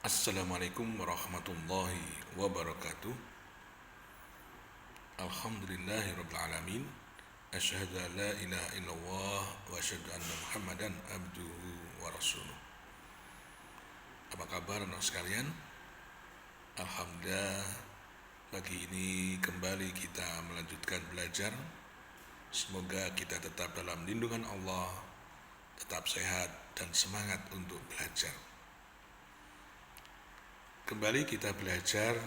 Assalamualaikum warahmatullahi wabarakatuh. Alhamdulillahirrabbilalamin. Asyhadu an la ilaha illallah wa asyhadu anna muhammadan abduhu wa rasuluh. Apa kabar anak sekalian? Alhamdulillah, pagi ini kembali kita melanjutkan belajar. Semoga kita tetap dalam lindungan Allah, tetap sehat dan semangat untuk belajar. Kembali kita belajar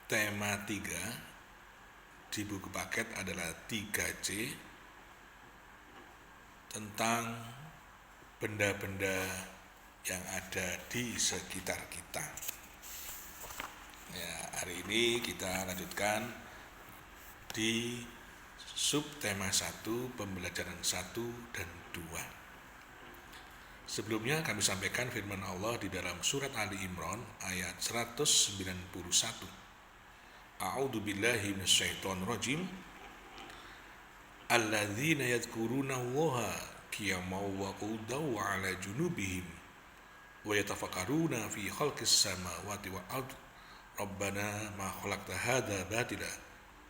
tema 3 di buku paket adalah 3C, tentang benda-benda yang ada di sekitar kita. Ya, hari ini kita lanjutkan di subtema 1, pembelajaran 1 dan 2. Sebelumnya kami sampaikan firman Allah di dalam surat Ali Imran ayat 191. A'udzu billahi minasyaitonir rajim. Alladzina yadhkuruna Allaha qiyaman wa qu'udan wa 'ala junubihim wa yatafakkaruna fi khalqis samawati wal ardh. Rabbana ma khalaqta hadza batila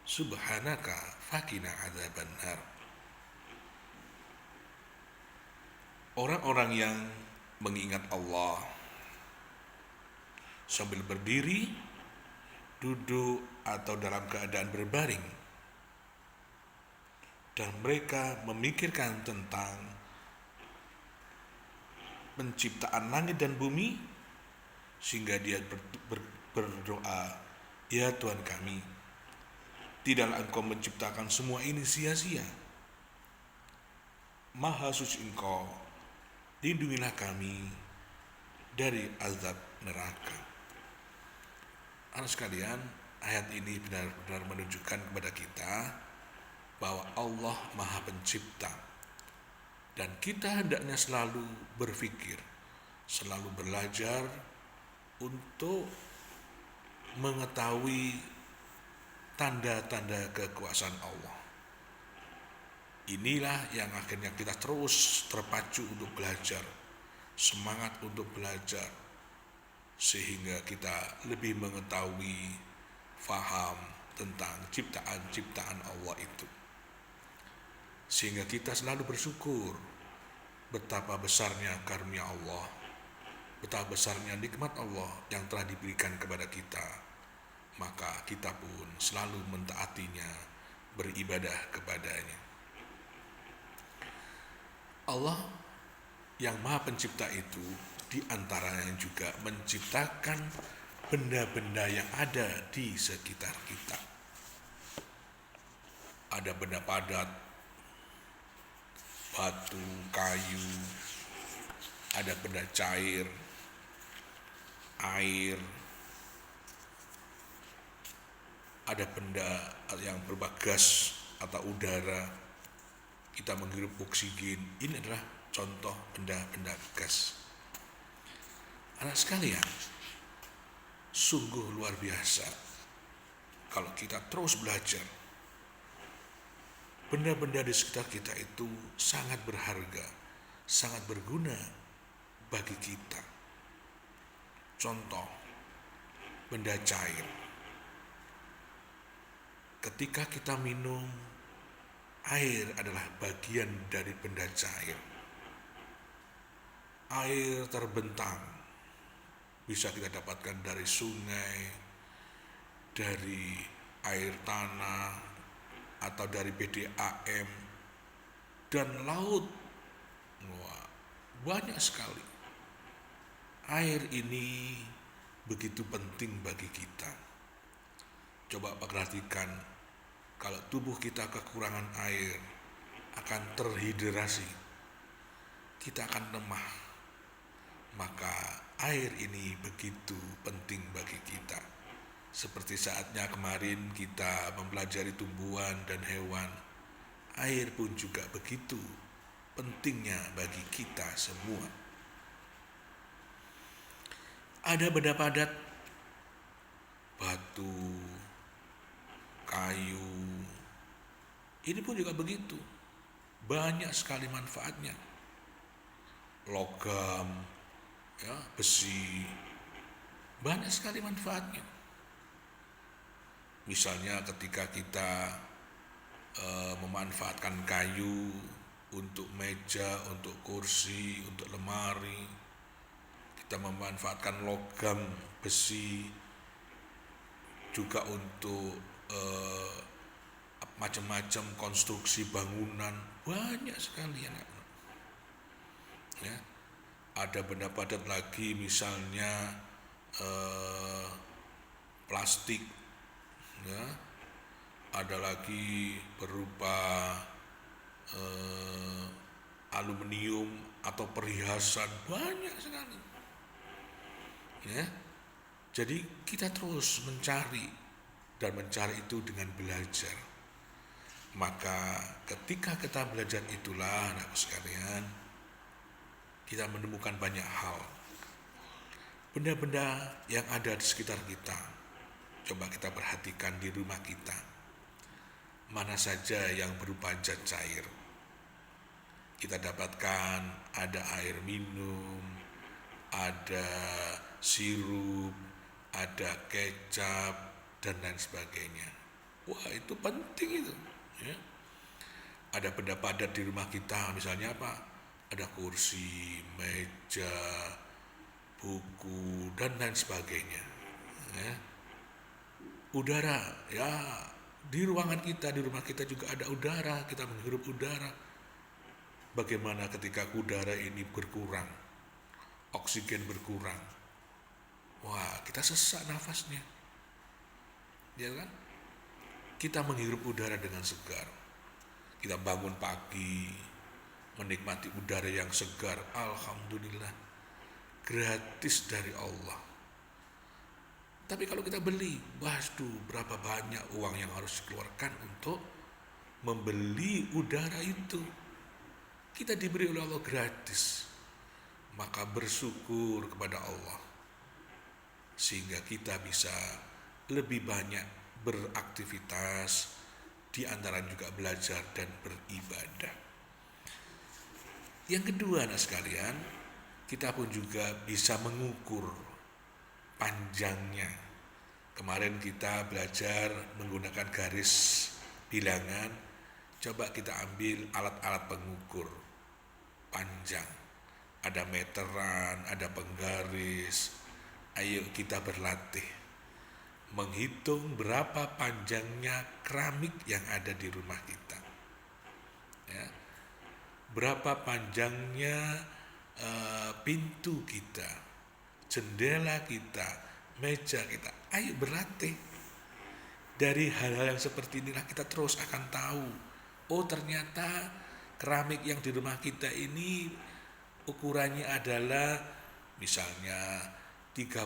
subhanaka faqina adzabannar. Orang-orang yang mengingat Allah sambil berdiri, duduk, atau dalam keadaan berbaring, dan mereka memikirkan tentang penciptaan langit dan bumi, sehingga dia berdoa, "Ya Tuhan kami, tidaklah Engkau menciptakan semua ini sia-sia. Maha suci Engkau, lindungilah kami dari azab neraka." Anak sekalian, ayat ini benar-benar menunjukkan kepada kita bahwa Allah Maha Pencipta, dan kita hendaknya selalu berpikir, selalu belajar untuk mengetahui tanda-tanda kekuasaan Allah. Inilah yang akhirnya kita terus terpacu untuk belajar, semangat untuk belajar, sehingga kita lebih mengetahui, faham tentang ciptaan-ciptaan Allah itu. Sehingga kita selalu bersyukur betapa besarnya karunia Allah, betapa besarnya nikmat Allah yang telah diberikan kepada kita. Maka kita pun selalu mentaatinya, beribadah kepadanya. Allah yang Maha Pencipta itu diantaranya juga menciptakan benda-benda yang ada di sekitar kita. Ada benda padat, batu, kayu, ada benda cair, air, ada benda yang berupa gas atau udara. Kita menghirup oksigen. Ini adalah contoh benda-benda gas. Anak sekalian, sungguh luar biasa kalau kita terus belajar. Benda-benda di sekitar kita itu sangat berharga, sangat berguna bagi kita. Contoh, benda cair. Ketika kita minum, air adalah bagian dari benda cair. Air terbentang bisa kita dapatkan dari sungai, dari air tanah, atau dari PDAM, dan laut. Wah, banyak sekali. Air ini begitu penting bagi kita. Coba perhatikan, kalau tubuh kita kekurangan air, akan terhidrasi, kita akan lemah. Maka air ini begitu penting bagi kita. Seperti saatnya kemarin kita mempelajari tumbuhan dan hewan, air pun juga begitu pentingnya bagi kita semua. Ada benda padat, batu, kayu, ini pun juga begitu. Banyak sekali manfaatnya. Logam, ya, besi, banyak sekali manfaatnya. Misalnya ketika kita memanfaatkan kayu untuk meja, untuk kursi, untuk lemari, kita memanfaatkan logam, besi juga untuk macam-macam konstruksi bangunan, banyak sekali anak-anak. Ya, ada benda padat lagi, misalnya plastik, ya, ada lagi berupa aluminium atau perhiasan, banyak sekali. Ya, jadi kita terus mencari dan mencari itu dengan belajar. Maka ketika kita belajar itulah anakku sekalian, kita menemukan banyak hal, benda-benda yang ada di sekitar kita. Coba kita perhatikan di rumah kita, mana saja yang berupa zat cair. Kita dapatkan ada air minum, ada sirup, ada kecap, dan lain sebagainya. Wah, itu penting itu. Ya. Ada benda padat di rumah kita, misalnya apa? Ada kursi, meja, buku, dan lain sebagainya. Ya. Udara, ya, di ruangan kita, di rumah kita juga ada udara, kita menghirup udara. Bagaimana ketika udara ini berkurang, oksigen berkurang, wah, kita sesak nafasnya, ya kan? Kita menghirup udara dengan segar. Kita bangun pagi, menikmati udara yang segar, alhamdulillah, gratis dari Allah. Tapi kalau kita beli, waduh, berapa banyak uang yang harus dikeluarkan untuk membeli udara itu. Kita diberi oleh Allah gratis, maka bersyukur kepada Allah sehingga kita bisa lebih banyak beraktivitas, di antara juga belajar dan beribadah. Yang kedua, anak sekalian, kita pun juga bisa mengukur panjangnya. Kemarin kita belajar menggunakan garis bilangan. Coba kita ambil alat-alat pengukur panjang. Ada meteran, ada penggaris. Ayo kita berlatih menghitung berapa panjangnya keramik yang ada di rumah kita. Ya. Berapa panjangnya pintu kita, jendela kita, meja kita. Ayo berlatih. Dari hal-hal yang seperti inilah kita terus akan tahu, oh ternyata keramik yang di rumah kita ini ukurannya adalah misalnya 30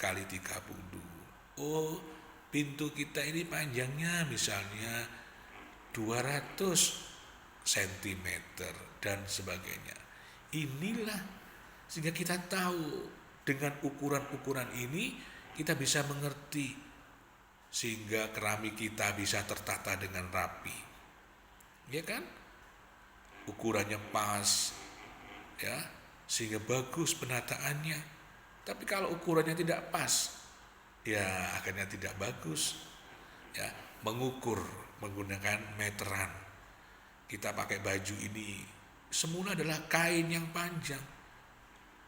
kali 30. Oh, pintu kita ini panjangnya misalnya 200 cm dan sebagainya. Inilah sehingga kita tahu dengan ukuran-ukuran ini kita bisa mengerti sehingga keramik kita bisa tertata dengan rapi. Ya kan? Ukurannya pas, ya, sehingga bagus penataannya. Tapi kalau ukurannya tidak pas, ya akhirnya tidak bagus. Ya, mengukur menggunakan meteran. Kita pakai baju ini semula adalah kain yang panjang.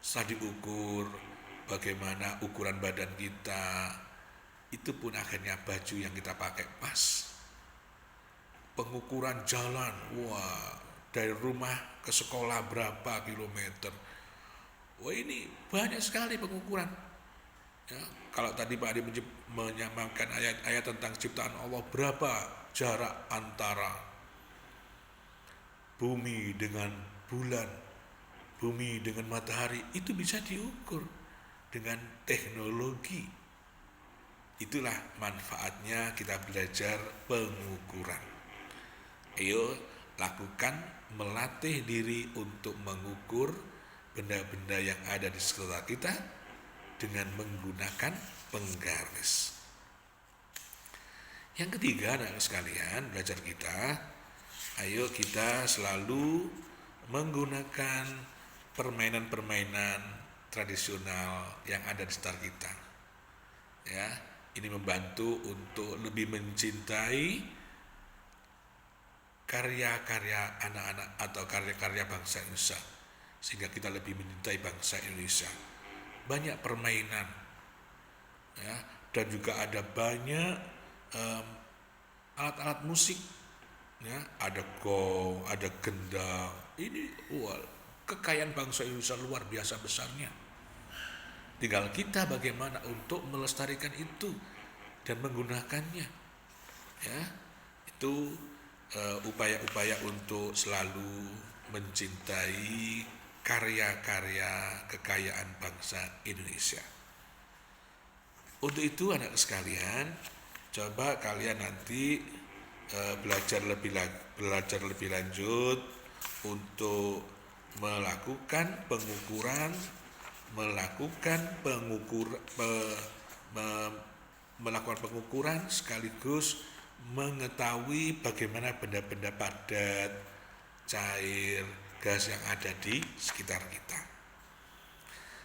Setelah diukur bagaimana ukuran badan kita, itu pun akhirnya baju yang kita pakai pas. Pengukuran jalan, wah, dari rumah ke sekolah berapa kilometer. Wah, ini banyak sekali pengukuran. Ya, kalau tadi Pak Adi menyamakan ayat-ayat tentang ciptaan Allah, berapa jarak antara bumi dengan bulan, bumi dengan matahari, itu bisa diukur dengan teknologi. Itulah manfaatnya kita belajar pengukuran. Ayo lakukan, melatih diri untuk mengukur benda-benda yang ada di sekitar kita dengan menggunakan penggaris. Yang ketiga, anak sekalian, belajar kita, ayo kita selalu menggunakan permainan-permainan tradisional yang ada di sekitar kita. Ya, ini membantu untuk lebih mencintai karya-karya anak-anak atau karya-karya bangsa Indonesia, sehingga kita lebih mencintai bangsa Indonesia. Banyak permainan, ya, dan juga ada banyak alat-alat musik, ya, ada gong, ada gendang. Ini kekayaan bangsa Indonesia luar biasa besarnya. Tinggal kita bagaimana untuk melestarikan itu dan menggunakannya. Ya, itu upaya-upaya untuk selalu mencintai karya-karya kekayaan bangsa Indonesia. Untuk itu anak sekalian, coba kalian nanti belajar lebih lanjut untuk melakukan pengukuran sekaligus mengetahui bagaimana benda-benda padat, cair, gas yang ada di sekitar kita.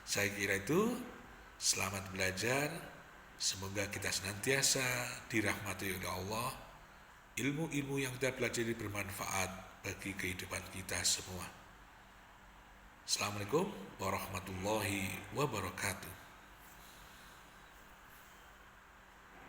Saya kira itu. Selamat belajar. Semoga kita senantiasa dirahmati oleh Allah. Ilmu-ilmu yang kita pelajari bermanfaat bagi kehidupan kita semua. Assalamualaikum warahmatullahi wabarakatuh.